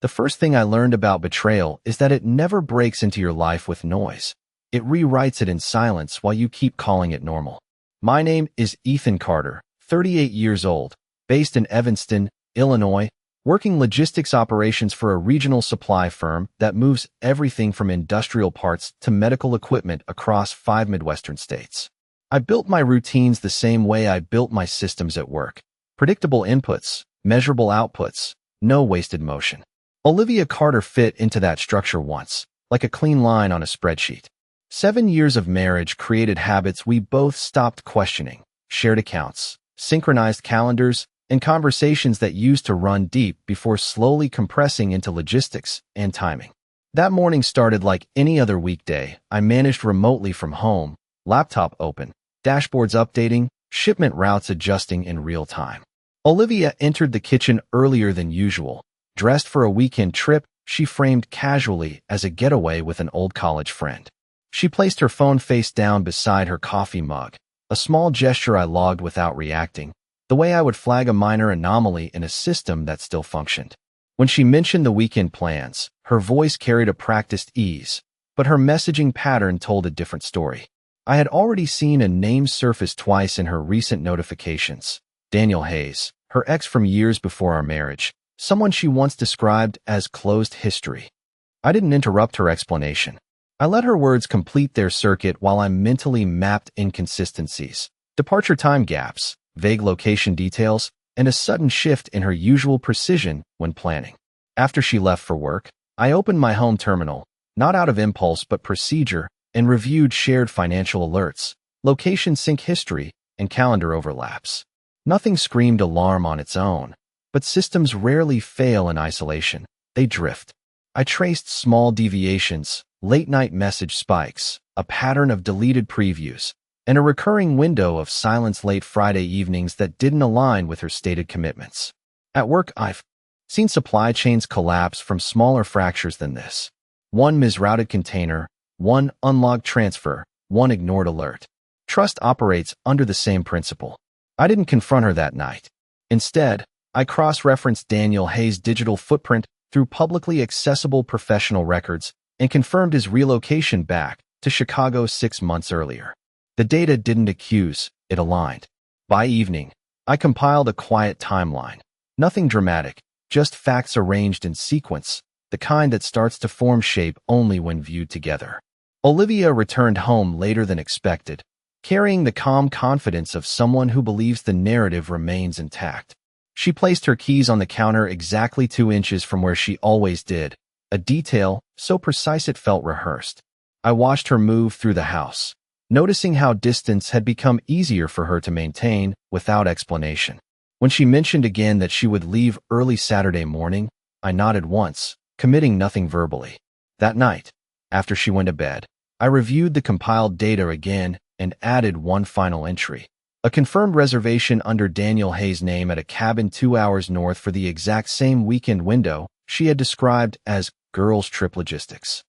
The first thing I learned about betrayal is that it never breaks into your life with noise. It rewrites it in silence while you keep calling it normal. My name is Ethan Carter, 38 years old, based in Evanston, Illinois, working logistics operations for a regional supply firm that moves everything from industrial parts to medical equipment across 5 Midwestern states. I built my routines the same way I built my systems at work. Predictable inputs, measurable outputs, no wasted motion. Olivia Carter fit into that structure once, like a clean line on a spreadsheet. 7 years of marriage created habits we both stopped questioning: shared accounts, synchronized calendars, and conversations that used to run deep before slowly compressing into logistics and timing. That morning started like any other weekday. I managed remotely from home, laptop open, dashboards updating, shipment routes adjusting in real time. Olivia entered the kitchen earlier than usual. Dressed for a weekend trip, she framed casually as a getaway with an old college friend. She placed her phone face down beside her coffee mug, a small gesture I logged without reacting, the way I would flag a minor anomaly in a system that still functioned. When she mentioned the weekend plans, her voice carried a practiced ease, but her messaging pattern told a different story. I had already seen a name surface twice in her recent notifications: Daniel Hayes, her ex from years before our marriage, someone she once described as closed history. I didn't interrupt her explanation. I let her words complete their circuit while I mentally mapped inconsistencies, departure time gaps, vague location details, and a sudden shift in her usual precision when planning. After she left for work, I opened my home terminal, not out of impulse but procedure, and reviewed shared financial alerts, location sync history, and calendar overlaps. Nothing screamed alarm on its own, but systems rarely fail in isolation. They drift. I traced small deviations, late-night message spikes, a pattern of deleted previews, and a recurring window of silence late Friday evenings that didn't align with her stated commitments. At work, I've seen supply chains collapse from smaller fractures than this. One misrouted container, one unlogged transfer, one ignored alert. Trust operates under the same principle. I didn't confront her that night. Instead, I cross-referenced Daniel Hayes' digital footprint through publicly accessible professional records and confirmed his relocation back to Chicago 6 months earlier. The data didn't accuse, it aligned. By evening, I compiled a quiet timeline. Nothing dramatic, just facts arranged in sequence, the kind that starts to form shape only when viewed together. Olivia returned home later than expected, carrying the calm confidence of someone who believes the narrative remains intact. She placed her keys on the counter exactly 2 inches from where she always did, a detail so precise it felt rehearsed. I watched her move through the house, noticing how distance had become easier for her to maintain without explanation. When she mentioned again that she would leave early Saturday morning, I nodded once, committing nothing verbally. That night, after she went to bed, I reviewed the compiled data again and added one final entry: a confirmed reservation under Daniel Hayes' name at a cabin 2 hours north for the exact same weekend window she had described as girls' trip logistics.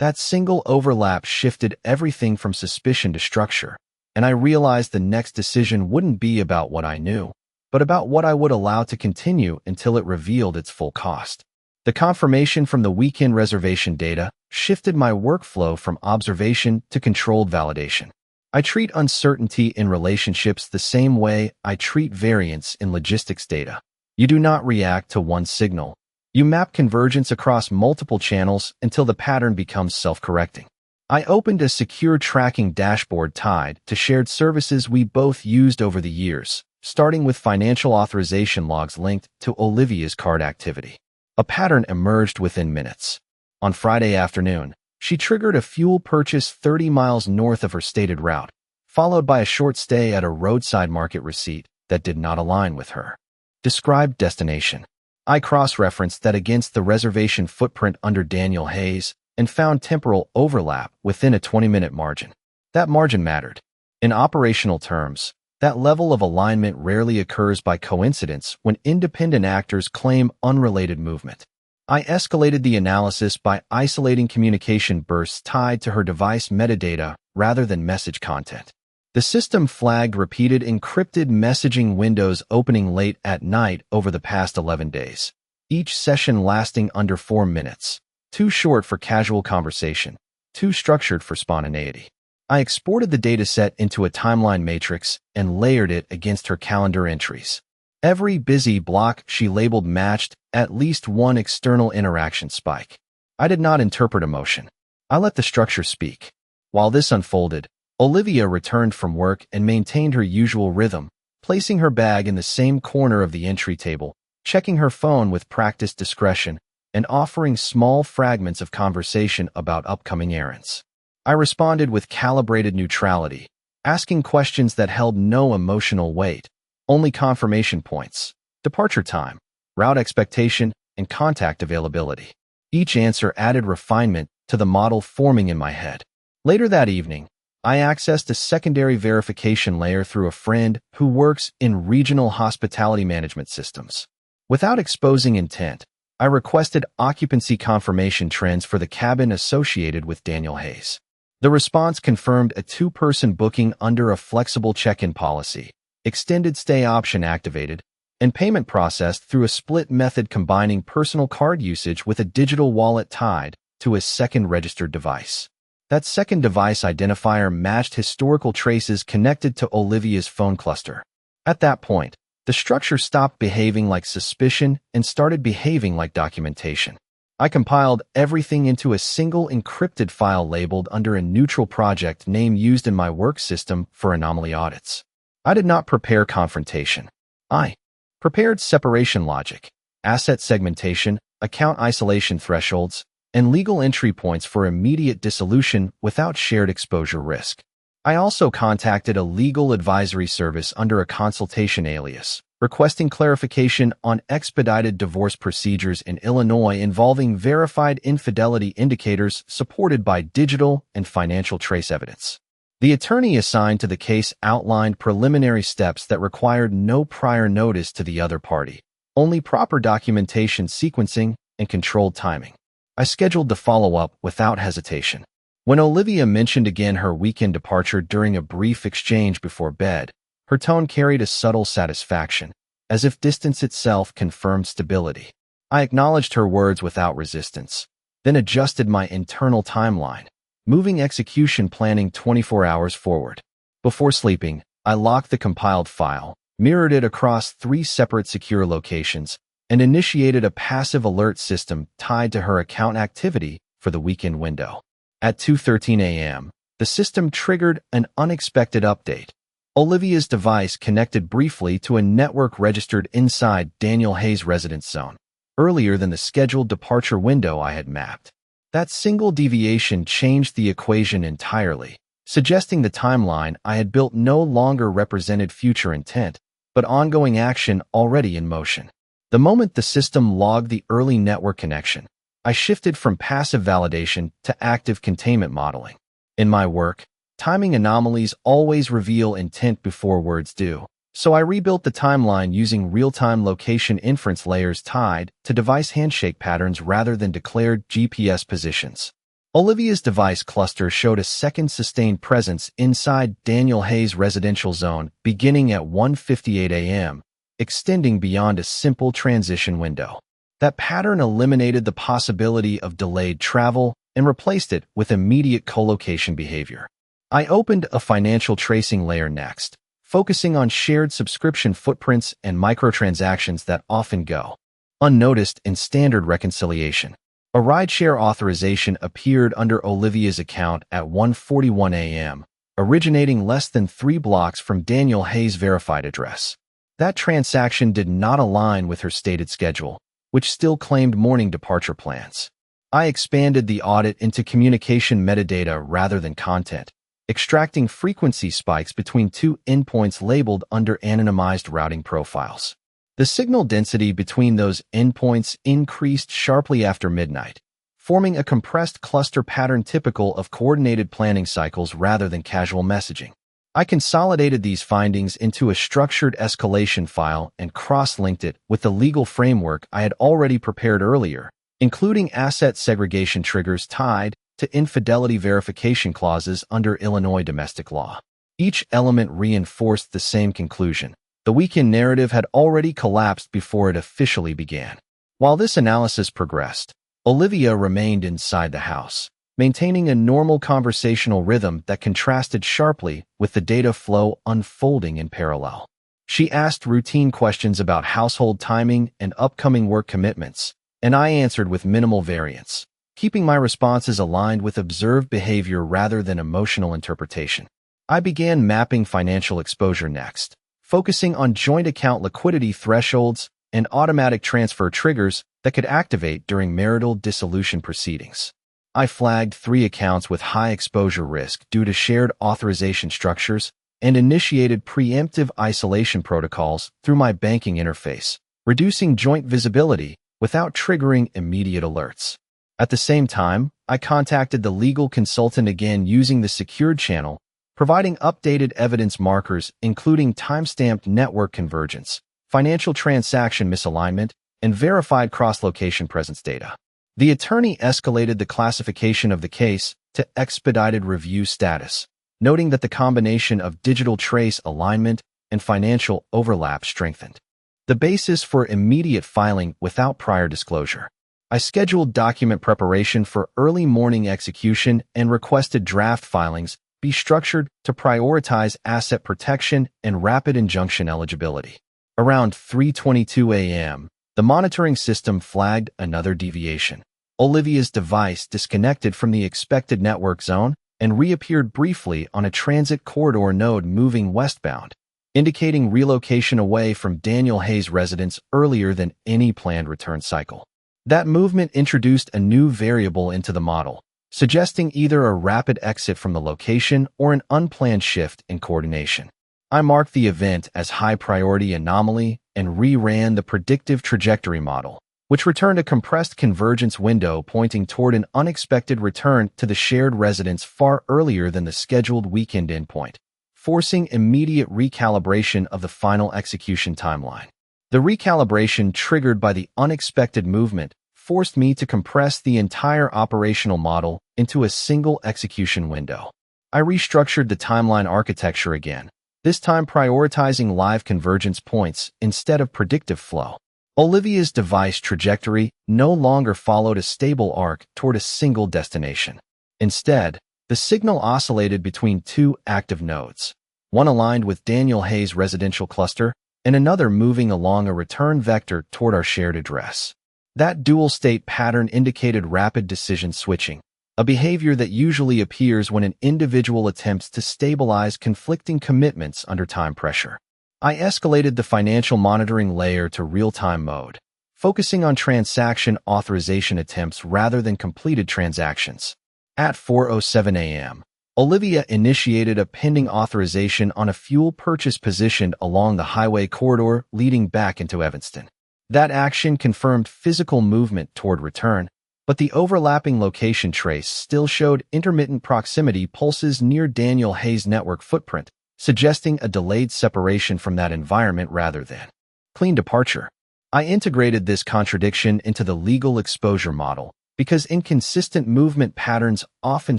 That single overlap shifted everything from suspicion to structure, and I realized the next decision wouldn't be about what I knew, but about what I would allow to continue until it revealed its full cost. The confirmation from the weekend reservation data shifted my workflow from observation to controlled validation. I treat uncertainty in relationships the same way I treat variance in logistics data. You do not react to one signal. You map convergence across multiple channels until the pattern becomes self-correcting. I opened a secure tracking dashboard tied to shared services we both used over the years, starting with financial authorization logs linked to Olivia's card activity. A pattern emerged within minutes. On Friday afternoon, she triggered a fuel purchase 30 miles north of her stated route, followed by a short stay at a roadside market receipt that did not align with her described destination. I cross-referenced that against the reservation footprint under Daniel Hayes and found temporal overlap within a 20-minute margin. That margin mattered. In operational terms, that level of alignment rarely occurs by coincidence when independent actors claim unrelated movement. I escalated the analysis by isolating communication bursts tied to her device metadata rather than message content. The system flagged repeated encrypted messaging windows opening late at night over the past 11 days. each session lasting under 4 minutes. Too short for casual conversation, too structured for spontaneity. I exported the dataset into a timeline matrix and layered it against her calendar entries. Every busy block she labeled matched at least one external interaction spike. I did not interpret emotion. I let the structure speak. While this unfolded, Olivia returned from work and maintained her usual rhythm, placing her bag in the same corner of the entry table, checking her phone with practiced discretion, and offering small fragments of conversation about upcoming errands. I responded with calibrated neutrality, asking questions that held no emotional weight, only confirmation points, departure time, route expectation, and contact availability. Each answer added refinement to the model forming in my head. Later that evening, I accessed a secondary verification layer through a friend who works in regional hospitality management systems. Without exposing intent, I requested occupancy confirmation trends for the cabin associated with Daniel Hayes. The response confirmed a 2-person booking under a flexible check-in policy, extended stay option activated, and payment processed through a split method combining personal card usage with a digital wallet tied to a second registered device. That second device identifier matched historical traces connected to Olivia's phone cluster. At that point, the structure stopped behaving like suspicion and started behaving like documentation. I compiled everything into a single encrypted file labeled under a neutral project name used in my work system for anomaly audits. I did not prepare confrontation. I prepared separation logic, asset segmentation, account isolation thresholds, and legal entry points for immediate dissolution without shared exposure risk. I also contacted a legal advisory service under a consultation alias, requesting clarification on expedited divorce procedures in Illinois involving verified infidelity indicators supported by digital and financial trace evidence. The attorney assigned to the case outlined preliminary steps that required no prior notice to the other party, only proper documentation sequencing and controlled timing. I scheduled the follow-up without hesitation. When Olivia mentioned again her weekend departure during a brief exchange before bed, her tone carried a subtle satisfaction, as if distance itself confirmed stability. I acknowledged her words without resistance, then adjusted my internal timeline, moving execution planning 24 hours forward. Before sleeping, I locked the compiled file, mirrored it across 3 separate secure locations, and initiated a passive alert system tied to her account activity for the weekend window. At 2:13 a.m., the system triggered an unexpected update. Olivia's device connected briefly to a network registered inside Daniel Hayes' residence zone, earlier than the scheduled departure window I had mapped. That single deviation changed the equation entirely, suggesting the timeline I had built no longer represented future intent, but ongoing action already in motion. The moment the system logged the early network connection, I shifted from passive validation to active containment modeling. In my work, timing anomalies always reveal intent before words do, so I rebuilt the timeline using real-time location inference layers tied to device handshake patterns rather than declared GPS positions. Olivia's device cluster showed a second sustained presence inside Daniel Hayes' residential zone beginning at 1:58 a.m., extending beyond a simple transition window. That pattern eliminated the possibility of delayed travel and replaced it with immediate co-location behavior. I opened a financial tracing layer next, focusing on shared subscription footprints and microtransactions that often go unnoticed in standard reconciliation. A rideshare authorization appeared under Olivia's account at 1:41 a.m., originating less than 3 blocks from Daniel Hayes' verified address. That transaction did not align with her stated schedule, which still claimed morning departure plans. I expanded the audit into communication metadata rather than content, extracting frequency spikes between 2 endpoints labeled under anonymized routing profiles. The signal density between those endpoints increased sharply after midnight, forming a compressed cluster pattern typical of coordinated planning cycles rather than casual messaging. I consolidated these findings into a structured escalation file and cross-linked it with the legal framework I had already prepared earlier, including asset segregation triggers tied to infidelity verification clauses under Illinois domestic law. Each element reinforced the same conclusion. The weekend narrative had already collapsed before it officially began. While this analysis progressed, Olivia remained inside the house, maintaining a normal conversational rhythm that contrasted sharply with the data flow unfolding in parallel. She asked routine questions about household timing and upcoming work commitments, and I answered with minimal variance, keeping my responses aligned with observed behavior rather than emotional interpretation. I began mapping financial exposure next, focusing on joint account liquidity thresholds and automatic transfer triggers that could activate during marital dissolution proceedings. I flagged 3 accounts with high exposure risk due to shared authorization structures and initiated preemptive isolation protocols through my banking interface, reducing joint visibility without triggering immediate alerts. At the same time, I contacted the legal consultant again using the secured channel, providing updated evidence markers including timestamped network convergence, financial transaction misalignment, and verified cross-location presence data. The attorney escalated the classification of the case to expedited review status, noting that the combination of digital trace alignment and financial overlap strengthened the basis for immediate filing without prior disclosure. I scheduled document preparation for early morning execution and requested draft filings be structured to prioritize asset protection and rapid injunction eligibility. Around 3:22 a.m., the monitoring system flagged another deviation. Olivia's device disconnected from the expected network zone and reappeared briefly on a transit corridor node moving westbound, indicating relocation away from Daniel Hayes' residence earlier than any planned return cycle. That movement introduced a new variable into the model, suggesting either a rapid exit from the location or an unplanned shift in coordination. I marked the event as high-priority anomaly and re-ran the predictive trajectory model, which returned a compressed convergence window pointing toward an unexpected return to the shared residence far earlier than the scheduled weekend endpoint, forcing immediate recalibration of the final execution timeline. The recalibration triggered by the unexpected movement forced me to compress the entire operational model into a single execution window. I restructured the timeline architecture again, this time prioritizing live convergence points instead of predictive flow. Olivia's device trajectory no longer followed a stable arc toward a single destination. Instead, the signal oscillated between 2 active nodes, one aligned with Daniel Hayes' residential cluster and another moving along a return vector toward our shared address. That dual-state pattern indicated rapid decision switching, a behavior that usually appears when an individual attempts to stabilize conflicting commitments under time pressure. I escalated the financial monitoring layer to real-time mode, focusing on transaction authorization attempts rather than completed transactions. At 4:07 a.m., Olivia initiated a pending authorization on a fuel purchase positioned along the highway corridor leading back into Evanston. That action confirmed physical movement toward return, but the overlapping location trace still showed intermittent proximity pulses near Daniel Hayes' network footprint, suggesting a delayed separation from that environment rather than clean departure. I integrated this contradiction into the legal exposure model because inconsistent movement patterns often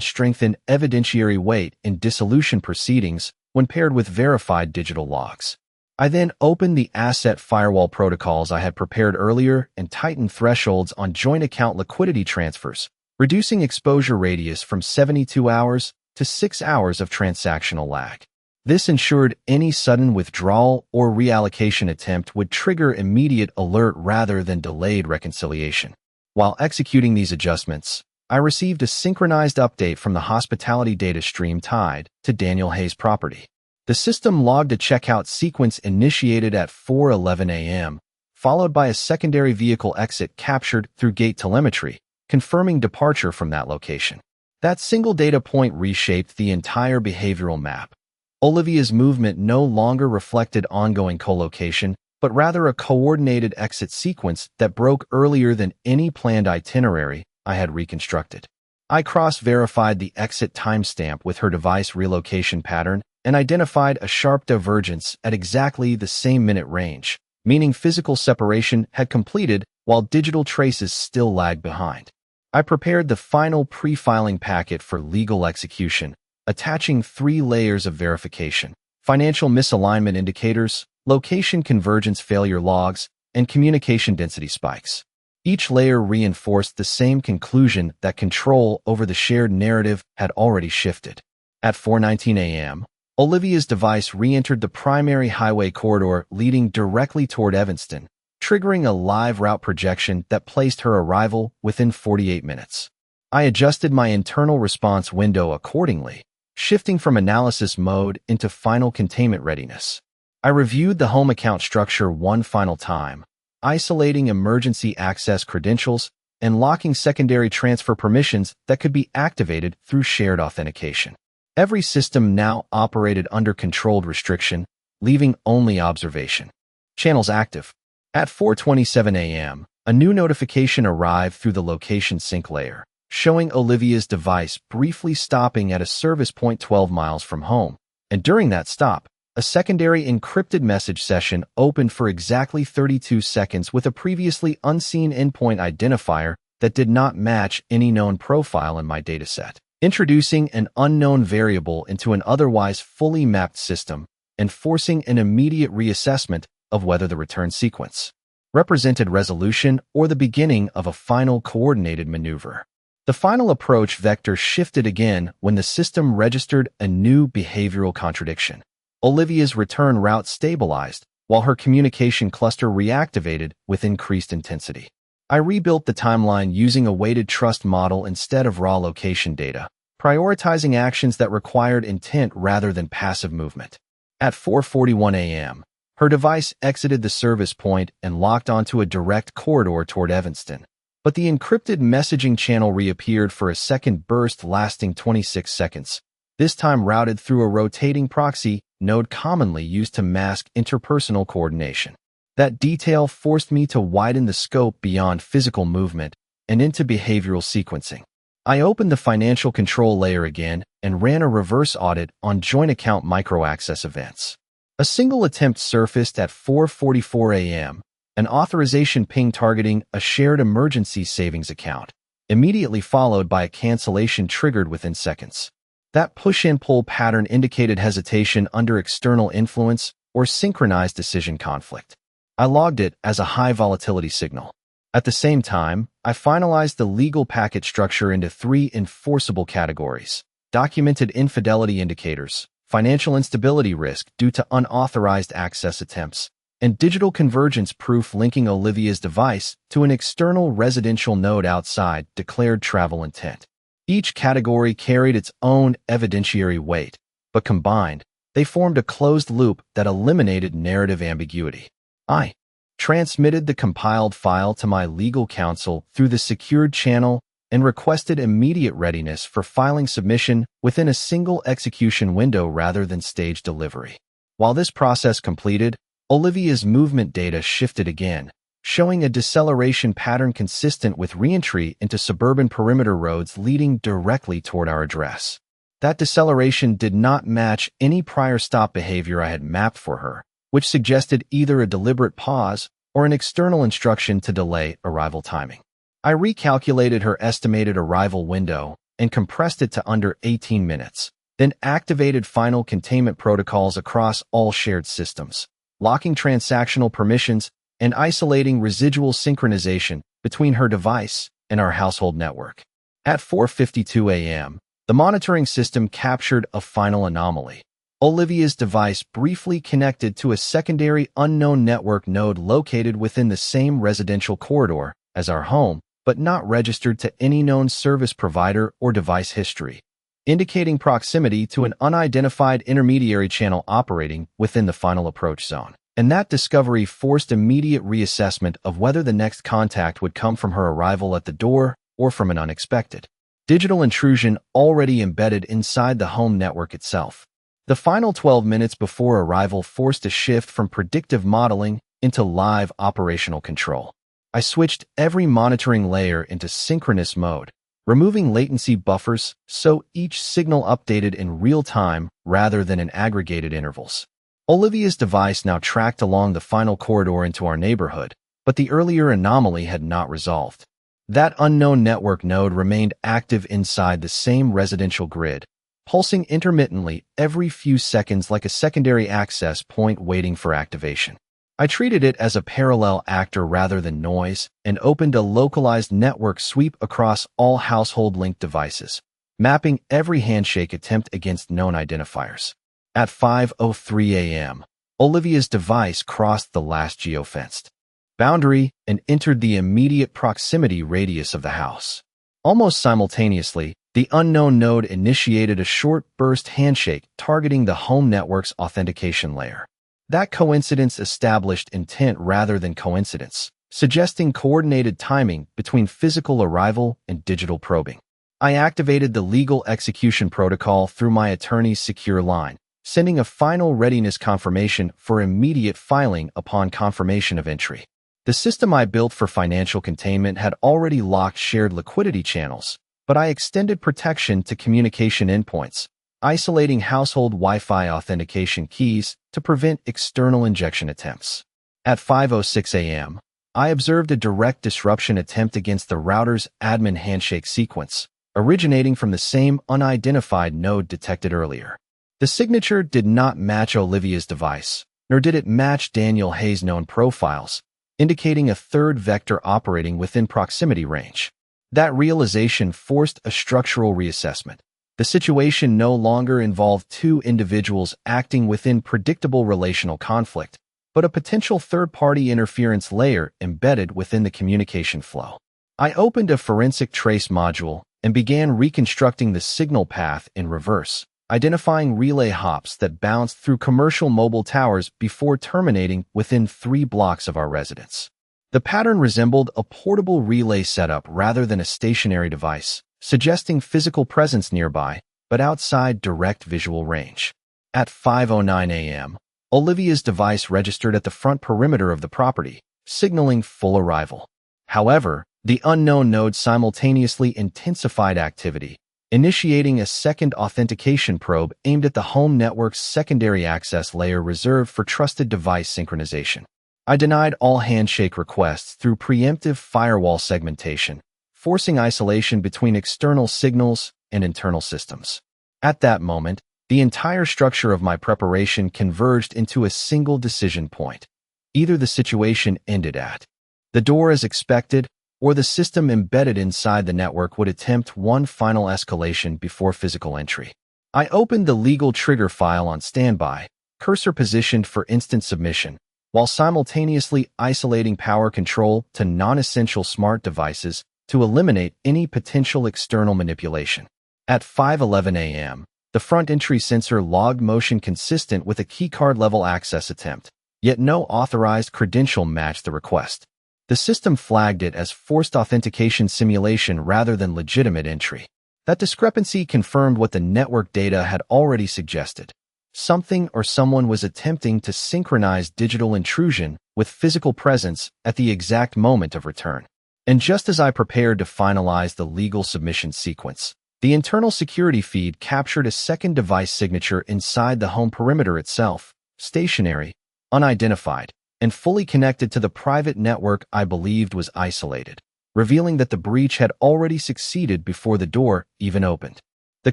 strengthen evidentiary weight in dissolution proceedings when paired with verified digital logs. I then opened the asset firewall protocols I had prepared earlier and tightened thresholds on joint account liquidity transfers, reducing exposure radius from 72 hours to 6 hours of transactional lag. This ensured any sudden withdrawal or reallocation attempt would trigger immediate alert rather than delayed reconciliation. While executing these adjustments, I received a synchronized update from the hospitality data stream tied to Daniel Hayes' property. The system logged a checkout sequence initiated at 4:11 a.m., followed by a secondary vehicle exit captured through gate telemetry, confirming departure from that location. That single data point reshaped the entire behavioral map. Olivia's movement no longer reflected ongoing co-location, but rather a coordinated exit sequence that broke earlier than any planned itinerary I had reconstructed. I cross-verified the exit timestamp with her device relocation pattern and identified a sharp divergence at exactly the same minute range, meaning physical separation had completed while digital traces still lagged behind. I prepared the final pre-filing packet for legal execution, attaching 3 layers of verification: financial misalignment indicators, location convergence failure logs, and communication density spikes. Each layer reinforced the same conclusion that control over the shared narrative had already shifted. At 4:19 a.m., Olivia's device re-entered the primary highway corridor leading directly toward Evanston, triggering a live route projection that placed her arrival within 48 minutes. I adjusted my internal response window accordingly, shifting from analysis mode into final containment readiness. I reviewed the home account structure one final time, isolating emergency access credentials and locking secondary transfer permissions that could be activated through shared authentication. Every system now operated under controlled restriction, leaving only observation. Channels active. At 4:27 a.m., a new notification arrived through the location sync layer, showing Olivia's device briefly stopping at a service point 12 miles from home. And during that stop, a secondary encrypted message session opened for exactly 32 seconds with a previously unseen endpoint identifier that did not match any known profile in my dataset, introducing an unknown variable into an otherwise fully mapped system and forcing an immediate reassessment of whether the return sequence represented resolution or the beginning of a final coordinated maneuver. The final approach vector shifted again when the system registered a new behavioral contradiction. Olivia's return route stabilized, while her communication cluster reactivated with increased intensity. I rebuilt the timeline using a weighted trust model instead of raw location data, prioritizing actions that required intent rather than passive movement. At 4:41 a.m., her device exited the service point and locked onto a direct corridor toward Evanston. But the encrypted messaging channel reappeared for a second burst lasting 26 seconds, this time routed through a rotating proxy node commonly used to mask interpersonal coordination. That detail forced me to widen the scope beyond physical movement and into behavioral sequencing. I opened the financial control layer again and ran a reverse audit on joint account microaccess events. A single attempt surfaced at 4:44 a.m., an authorization ping targeting a shared emergency savings account, immediately followed by a cancellation triggered within seconds. That push-and-pull pattern indicated hesitation under external influence or synchronized decision conflict. I logged it as a high-volatility signal. At the same time, I finalized the legal packet structure into 3 enforceable categories: documented infidelity indicators, financial instability risk due to unauthorized access attempts, and digital convergence proof linking Olivia's device to an external residential node outside declared travel intent. Each category carried its own evidentiary weight, but combined, they formed a closed loop that eliminated narrative ambiguity. I transmitted the compiled file to my legal counsel through the secured channel and requested immediate readiness for filing submission within a single execution window rather than staged delivery. While this process completed, Olivia's movement data shifted again, showing a deceleration pattern consistent with reentry into suburban perimeter roads leading directly toward our address. That deceleration did not match any prior stop behavior I had mapped for her, which suggested either a deliberate pause or an external instruction to delay arrival timing. I recalculated her estimated arrival window and compressed it to under 18 minutes, then activated final containment protocols across all shared systems, locking transactional permissions and isolating residual synchronization between her device and our household network. At 4:52 a.m., the monitoring system captured a final anomaly. Olivia's device briefly connected to a secondary unknown network node located within the same residential corridor as our home, but not registered to any known service provider or device history, indicating proximity to an unidentified intermediary channel operating within the final approach zone. And that discovery forced immediate reassessment of whether the next contact would come from her arrival at the door or from an unexpected digital intrusion already embedded inside the home network itself. The final 12 minutes before arrival forced a shift from predictive modeling into live operational control. I switched every monitoring layer into synchronous mode, removing latency buffers so each signal updated in real time rather than in aggregated intervals. Olivia's device now tracked along the final corridor into our neighborhood, but the earlier anomaly had not resolved. That unknown network node remained active inside the same residential grid, pulsing intermittently every few seconds like a secondary access point waiting for activation. I treated it as a parallel actor rather than noise and opened a localized network sweep across all household-linked devices, mapping every handshake attempt against known identifiers. At 5:03 a.m., Olivia's device crossed the last geofenced boundary and entered the immediate proximity radius of the house. Almost simultaneously, the unknown node initiated a short burst handshake targeting the home network's authentication layer. That coincidence established intent rather than coincidence, suggesting coordinated timing between physical arrival and digital probing. I activated the legal execution protocol through my attorney's secure line, sending a final readiness confirmation for immediate filing upon confirmation of entry. The system I built for financial containment had already locked shared liquidity channels, but I extended protection to communication endpoints, isolating household Wi-Fi authentication keys to prevent external injection attempts. At 5:06 a.m., I observed a direct disruption attempt against the router's admin handshake sequence, originating from the same unidentified node detected earlier. The signature did not match Olivia's device, nor did it match Daniel Hayes' known profiles, indicating a third vector operating within proximity range. That realization forced a structural reassessment. The situation no longer involved two individuals acting within predictable relational conflict, but a potential third-party interference layer embedded within the communication flow. I opened a forensic trace module and began reconstructing the signal path in reverse, identifying relay hops that bounced through commercial mobile towers before terminating within 3 blocks of our residence. The pattern resembled a portable relay setup rather than a stationary device, suggesting physical presence nearby, but outside direct visual range. At 5:09 a.m., Olivia's device registered at the front perimeter of the property, signaling full arrival. However, the unknown node simultaneously intensified activity, initiating a second authentication probe aimed at the home network's secondary access layer reserved for trusted device synchronization. I denied all handshake requests through preemptive firewall segmentation, forcing isolation between external signals and internal systems. At that moment, the entire structure of my preparation converged into a single decision point. Either the situation ended at the door as expected, or the system embedded inside the network would attempt one final escalation before physical entry. I opened the legal trigger file on standby, cursor positioned for instant submission, while simultaneously isolating power control to non-essential smart devices to eliminate any potential external manipulation. At 5:11 a.m., the front entry sensor logged motion consistent with a keycard-level access attempt, yet no authorized credential matched the request. The system flagged it as forced authentication simulation rather than legitimate entry. That discrepancy confirmed what the network data had already suggested. Something or someone was attempting to synchronize digital intrusion with physical presence at the exact moment of return. And just as I prepared to finalize the legal submission sequence, the internal security feed captured a second device signature inside the home perimeter itself, stationary, unidentified, and fully connected to the private network I believed was isolated, revealing that the breach had already succeeded before the door even opened. The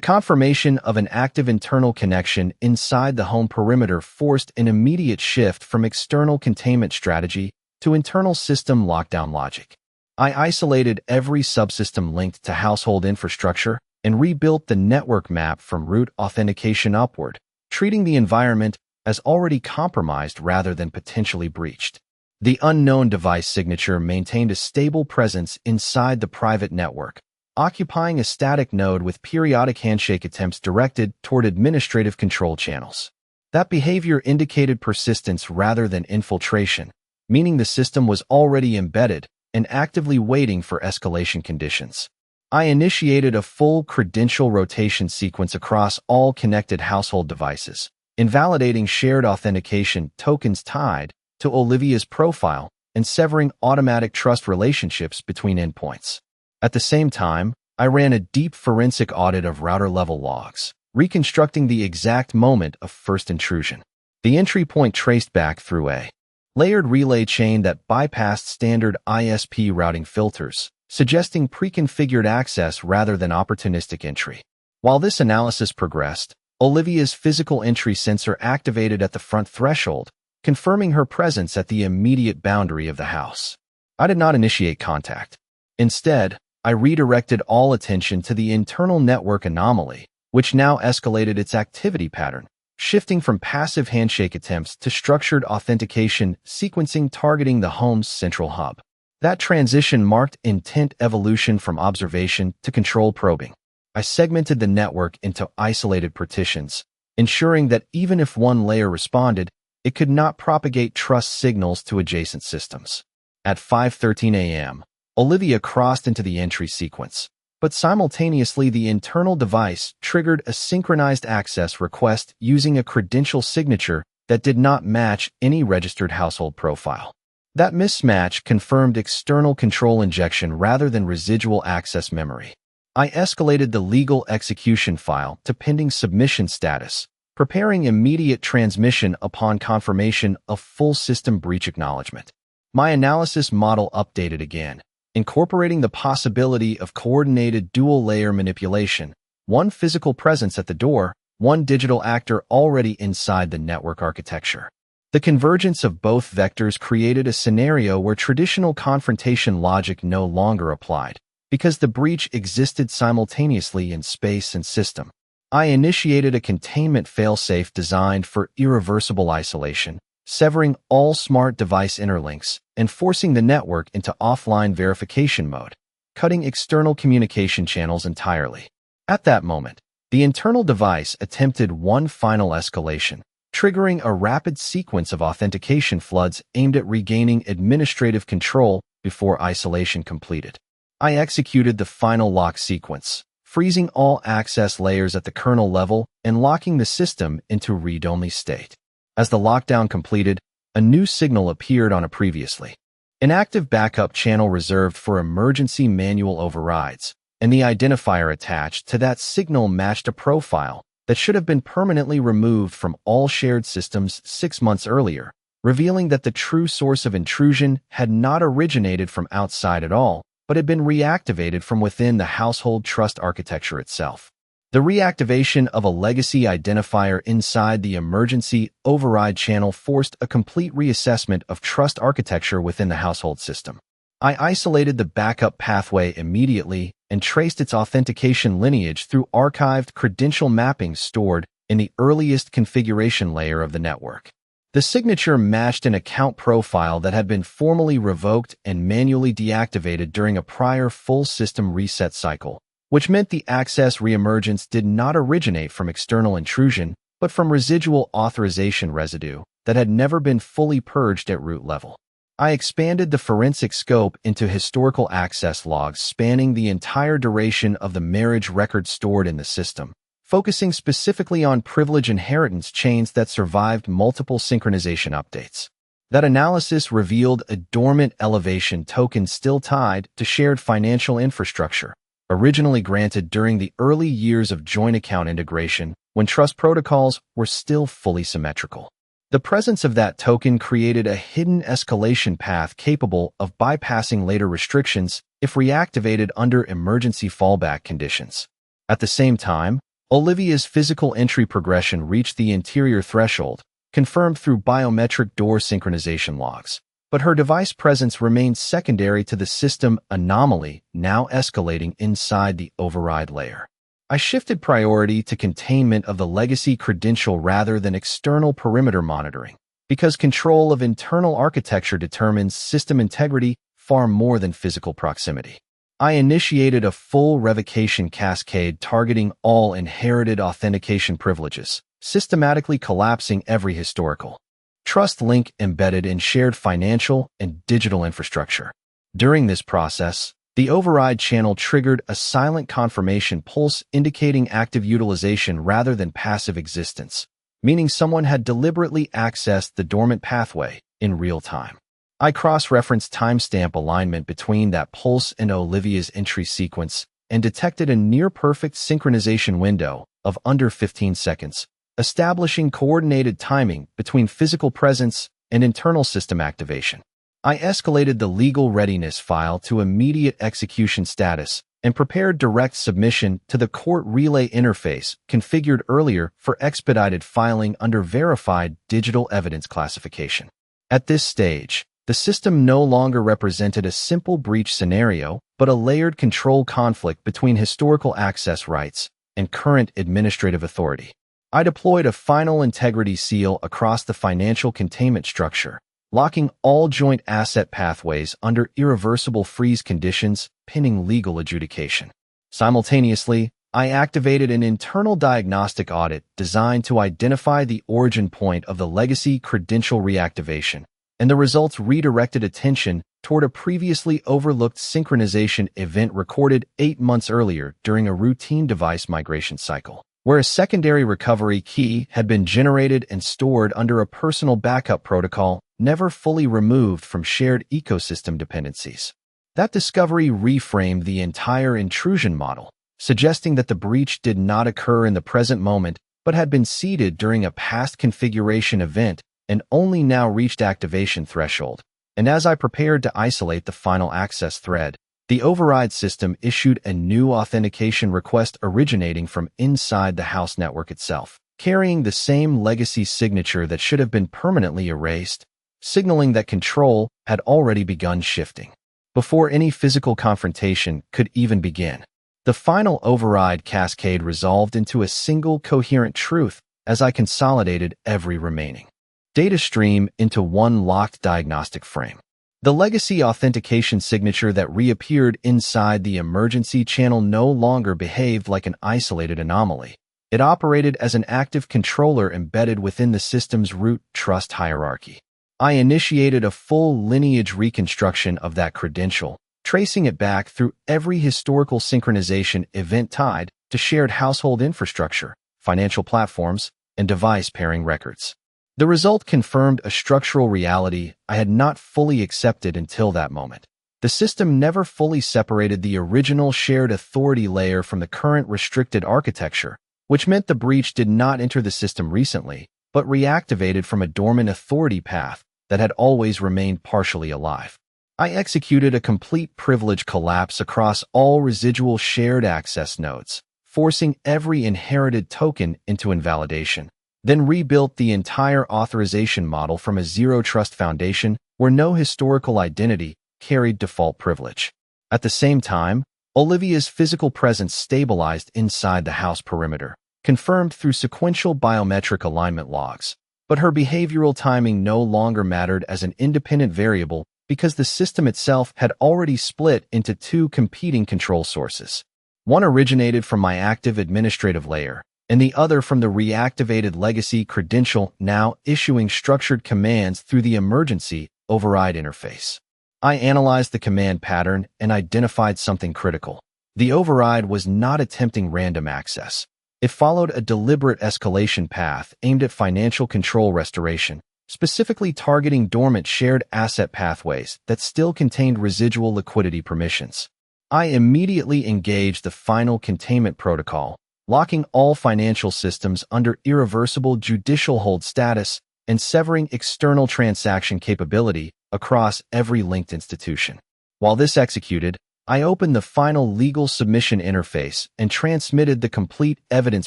confirmation of an active internal connection inside the home perimeter forced an immediate shift from external containment strategy to internal system lockdown logic. I isolated every subsystem linked to household infrastructure and rebuilt the network map from root authentication upward, treating the environment as already compromised rather than potentially breached. The unknown device signature maintained a stable presence inside the private network, occupying a static node with periodic handshake attempts directed toward administrative control channels. That behavior indicated persistence rather than infiltration, meaning the system was already embedded and actively waiting for escalation conditions. I initiated a full credential rotation sequence across all connected household devices, invalidating shared authentication tokens tied to Olivia's profile and severing automatic trust relationships between endpoints. At the same time, I ran a deep forensic audit of router-level logs, reconstructing the exact moment of first intrusion. The entry point traced back through a layered relay chain that bypassed standard ISP routing filters, suggesting pre-configured access rather than opportunistic entry. While this analysis progressed, Olivia's physical entry sensor activated at the front threshold, confirming her presence at the immediate boundary of the house. I did not initiate contact. Instead, I redirected all attention to the internal network anomaly, which now escalated its activity pattern, shifting from passive handshake attempts to structured authentication sequencing targeting the home's central hub. That transition marked intent evolution from observation to control probing. I segmented the network into isolated partitions, ensuring that even if one layer responded, it could not propagate trust signals to adjacent systems. At 5:13 a.m., Olivia crossed into the entry sequence, but simultaneously the internal device triggered a synchronized access request using a credential signature that did not match any registered household profile. That mismatch confirmed external control injection rather than residual access memory. I escalated the legal execution file to pending submission status, preparing immediate transmission upon confirmation of full system breach acknowledgement. My analysis model updated again, incorporating the possibility of coordinated dual-layer manipulation, one physical presence at the door, one digital actor already inside the network architecture. The convergence of both vectors created a scenario where traditional confrontation logic no longer applied, because the breach existed simultaneously in space and system. I initiated a containment failsafe designed for irreversible isolation, severing all smart device interlinks and forcing the network into offline verification mode, cutting external communication channels entirely. At that moment, the internal device attempted one final escalation, triggering a rapid sequence of authentication floods aimed at regaining administrative control before isolation completed. I executed the final lock sequence, freezing all access layers at the kernel level and locking the system into read-only state. As the lockdown completed, a new signal appeared on a previously inactive backup channel reserved for emergency manual overrides, and the identifier attached to that signal matched a profile that should have been permanently removed from all shared systems 6 months earlier, revealing that the true source of intrusion had not originated from outside at all, but had been reactivated from within the household trust architecture itself. The reactivation of a legacy identifier inside the emergency override channel forced a complete reassessment of trust architecture within the household system. I isolated the backup pathway immediately and traced its authentication lineage through archived credential mappings stored in the earliest configuration layer of the network. The signature matched an account profile that had been formally revoked and manually deactivated during a prior full system reset cycle, which meant the access reemergence did not originate from external intrusion, but from residual authorization residue that had never been fully purged at root level. I expanded the forensic scope into historical access logs spanning the entire duration of the marriage record stored in the system, focusing specifically on privilege inheritance chains that survived multiple synchronization updates. That analysis revealed a dormant elevation token still tied to shared financial infrastructure, originally granted during the early years of joint account integration when trust protocols were still fully symmetrical. The presence of that token created a hidden escalation path capable of bypassing later restrictions if reactivated under emergency fallback conditions. At the same time, Olivia's physical entry progression reached the interior threshold, confirmed through biometric door synchronization logs. But her device presence remained secondary to the system anomaly now escalating inside the override layer. I shifted priority to containment of the legacy credential rather than external perimeter monitoring, because control of internal architecture determines system integrity far more than physical proximity. I initiated a full revocation cascade targeting all inherited authentication privileges, systematically collapsing every historical trust link embedded in shared financial and digital infrastructure. During this process, the override channel triggered a silent confirmation pulse indicating active utilization rather than passive existence, meaning someone had deliberately accessed the dormant pathway in real time. I cross-referenced timestamp alignment between that pulse and Olivia's entry sequence and detected a near-perfect synchronization window of under 15 seconds, establishing coordinated timing between physical presence and internal system activation. I escalated the legal readiness file to immediate execution status and prepared direct submission to the court relay interface configured earlier for expedited filing under verified digital evidence classification. At this stage, the system no longer represented a simple breach scenario, but a layered control conflict between historical access rights and current administrative authority. I deployed a final integrity seal across the financial containment structure, locking all joint asset pathways under irreversible freeze conditions pending legal adjudication. Simultaneously, I activated an internal diagnostic audit designed to identify the origin point of the legacy credential reactivation, and the results redirected attention toward a previously overlooked synchronization event recorded 8 months earlier during a routine device migration cycle, where a secondary recovery key had been generated and stored under a personal backup protocol never fully removed from shared ecosystem dependencies. That discovery reframed the entire intrusion model, suggesting that the breach did not occur in the present moment but had been seeded during a past configuration event and only now reached activation threshold. And as I prepared to isolate the final access thread, the override system issued a new authentication request originating from inside the house network itself, carrying the same legacy signature that should have been permanently erased, signaling that control had already begun shifting. Before any physical confrontation could even begin, the final override cascade resolved into a single coherent truth as I consolidated every remaining data stream into one locked diagnostic frame. The legacy authentication signature that reappeared inside the emergency channel no longer behaved like an isolated anomaly. It operated as an active controller embedded within the system's root trust hierarchy. I initiated a full lineage reconstruction of that credential, tracing it back through every historical synchronization event tied to shared household infrastructure, financial platforms, and device pairing records. The result confirmed a structural reality I had not fully accepted until that moment. The system never fully separated the original shared authority layer from the current restricted architecture, which meant the breach did not enter the system recently, but reactivated from a dormant authority path that had always remained partially alive. I executed a complete privilege collapse across all residual shared access nodes, forcing every inherited token into invalidation, then rebuilt the entire authorization model from a zero-trust foundation where no historical identity carried default privilege. At the same time, Olivia's physical presence stabilized inside the house perimeter, confirmed through sequential biometric alignment logs. But her behavioral timing no longer mattered as an independent variable because the system itself had already split into two competing control sources. One originated from my active administrative layer, and the other from the reactivated legacy credential now issuing structured commands through the emergency override interface. I analyzed the command pattern and identified something critical. The override was not attempting random access. It followed a deliberate escalation path aimed at financial control restoration, specifically targeting dormant shared asset pathways that still contained residual liquidity permissions. I immediately engaged the final containment protocol, locking all financial systems under irreversible judicial hold status and severing external transaction capability across every linked institution. While this executed, I opened the final legal submission interface and transmitted the complete evidence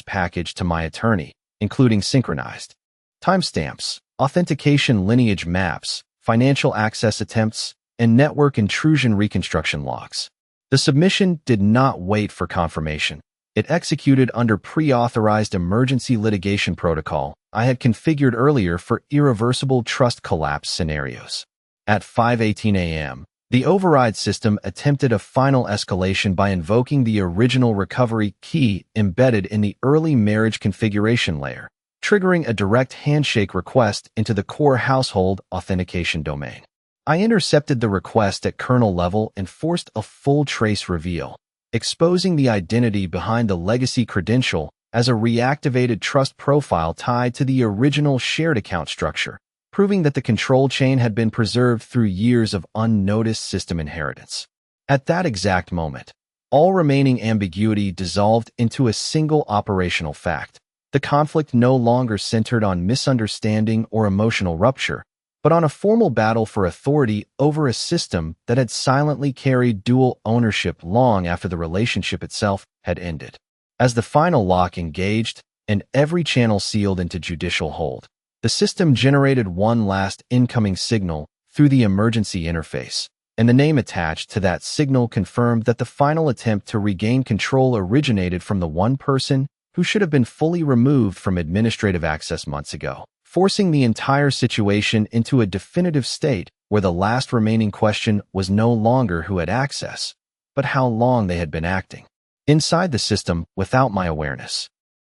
package to my attorney, including synchronized timestamps, authentication lineage maps, financial access attempts, and network intrusion reconstruction logs. The submission did not wait for confirmation. It executed under pre-authorized emergency litigation protocol I had configured earlier for irreversible trust collapse scenarios. At 5:18 a.m., the override system attempted a final escalation by invoking the original recovery key embedded in the early marriage configuration layer, triggering a direct handshake request into the core household authentication domain. I intercepted the request at kernel level and forced a full trace reveal, exposing the identity behind the legacy credential as a reactivated trust profile tied to the original shared account structure, proving that the control chain had been preserved through years of unnoticed system inheritance. At that exact moment, all remaining ambiguity dissolved into a single operational fact. The conflict no longer centered on misunderstanding or emotional rupture, but on a formal battle for authority over a system that had silently carried dual ownership long after the relationship itself had ended. As the final lock engaged and every channel sealed into judicial hold, the system generated one last incoming signal through the emergency interface, and the name attached to that signal confirmed that the final attempt to regain control originated from the one person who should have been fully removed from administrative access months ago, forcing the entire situation into a definitive state where the last remaining question was no longer who had access, but how long they had been acting inside the system without my awareness.